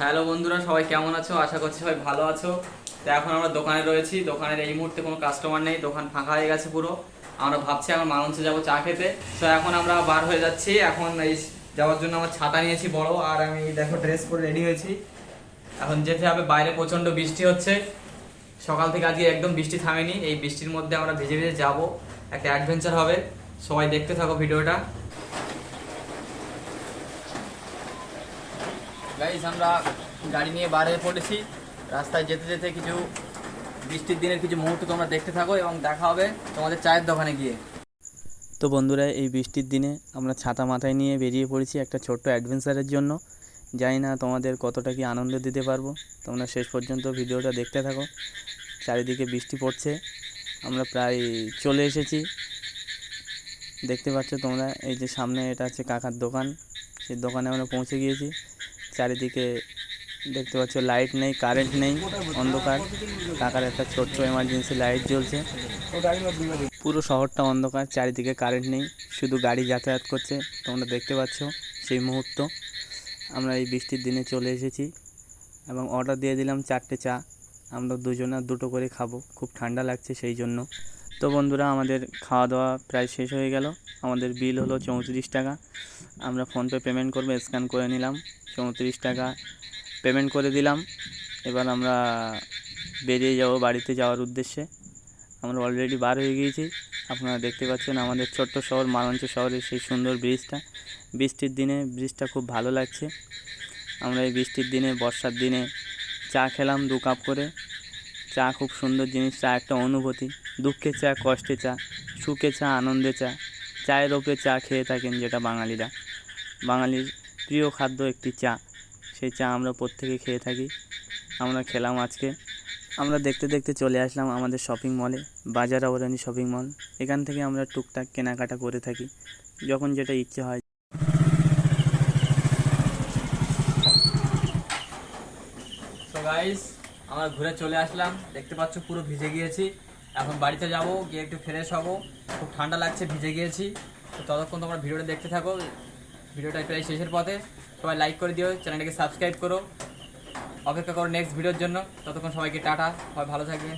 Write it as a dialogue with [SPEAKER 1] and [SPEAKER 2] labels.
[SPEAKER 1] Hello বন্ধুরা, সবাই কেমন আছো? আশা করছি সবাই ভালো আছো। তো এখন আমরা দোকানে রয়েছি। দোকানের এই মুহূর্তে কোনো কাস্টমার নেই, দোকান ফাঁকা হয়ে গেছে পুরো। আমরা ভাবছি এখন মালঞ্চে যাবো চা খেতে। তো এখন আমরা বার হয়ে যাচ্ছি। এখন এই যাওয়ার জন্য আমার ছাতা নিয়েছি বড়, আর আমি দেখো ড্রেস পরে রেডি হয়েছি। এখন যেতে হবে। বাইরে প্রচণ্ড বৃষ্টি হচ্ছে, সকাল থেকে আজকে একদম বৃষ্টি থামেনি। এই বৃষ্টির মধ্যে আমরা ভিজে ভিজে যাবো, একটা অ্যাডভেঞ্চার হবে। সবাই দেখতে থাকো ভিডিওটা। গাইস, আমরা গাড়ি নিয়ে বার হয়ে পড়েছি। রাস্তায় যেতে যেতে কিছু বৃষ্টির দিনের কিছু মুহূর্ত তোমরা দেখতে থাকো, এবং দেখা হবে তোমাদের চায়ের দোকানে গিয়ে।
[SPEAKER 2] তো বন্ধুরা, এই বৃষ্টির দিনে আমরা ছাতা মাথায় নিয়ে বেরিয়ে পড়েছি একটা ছোট্ট অ্যাডভেঞ্চারের জন্য। জানি না তোমাদের কতটা কি আনন্দ দিতে পারবো, তোমরা শেষ পর্যন্ত ভিডিওটা দেখতে থাকো। চারিদিকে বৃষ্টি পড়ছে, আমরা প্রায় চলে এসেছি। দেখতে পাচ্ছ তোমরা, এই যে সামনে এটা হচ্ছে কাকার দোকান, সেই দোকানে আমরা পৌঁছে গিয়েছি। চারিদিকে দেখতে পাচ্ছ লাইট নেই, কারেন্ট নেই, অন্ধকার। কাকার একটা ছোট্ট এমার্জেন্সি লাইট জ্বলছে। পুরো শহরটা অন্ধকার, চারিদিকে কারেন্ট নেই, শুধু গাড়ি যাতায়াত করছে। তোমরা দেখতে পাচ্ছ সেই মুহূর্ত। আমরা এই বৃষ্টির দিনে চলে এসেছি এবং অর্ডার দিয়ে দিলাম 4টে চা। আমরা দুজনে দুটো করে খাবো, খুব ঠান্ডা লাগছে সেই জন্য। তো বন্ধুরা, আমাদের খাওয়া দাওয়া প্রায় শেষ হয়ে গেল। আমাদের বিল হলো 34 টাকা। আমরা ফোনপে পেমেন্ট করবো, স্ক্যান করে নিলাম, 34 টাকা পেমেন্ট করে দিলাম। এবার আমরা বেরিয়ে যাব বাড়িতে যাওয়ার উদ্দেশ্যে। আমরা অলরেডি বার হয়ে গিয়েছি। আপনারা দেখতে পাচ্ছেন আমাদের ছোট্ট শহর মালঞ্চ শহরের সেই সুন্দর ব্রিজটা। বৃষ্টির দিনে ব্রিজটা খুব ভালো লাগছে। আমরা এই বৃষ্টির দিনে, বর্ষার দিনে চা খেলাম 2 কাপ করে। চা খুব সুন্দর জিনিস, চা একটা অনুভূতি। দুঃখে চা, কষ্টে চা, সুখে চা, আনন্দে চা, চায়ের ওপরে চা খেয়ে থাকেন যেটা বাঙালিরা। বাঙালির প্রিয় খাদ্য একটি চা, সেই চা আমরা প্রত্যেকে খেয়ে থাকি। আমরা খেলাম আজকে। আমরা দেখতে দেখতে চলে আসলাম আমাদের শপিং মলে, বাজার আওরানি শপিং মল। এখান থেকে আমরা টুকটাক কেনাকাটা করে থাকি, যখন যেটা ইচ্ছে হয়।
[SPEAKER 1] তো গাইস, আমরা ঘুরে চলে আসলাম। দেখতে পাচ্ছ পুরো ভিজে গিয়েছি। এখন বাড়িতে যাব, গিয়ে একটু ফ্রেশ হবো। খুব ঠান্ডা লাগছে, ভিজে গিয়েছি। তো ততক্ষণ তোমরা ভিডিওটা দেখতে থাকো। ভিডিওটা প্রায় শেষের পথে। সবাই লাইক করে দিও, চ্যানেলটাকে সাবস্ক্রাইব করো। অপেক্ষা করো নেক্সট ভিডিওর জন্য। ততক্ষণ সবাইকে টাটা, সবাই ভালো থাকবে।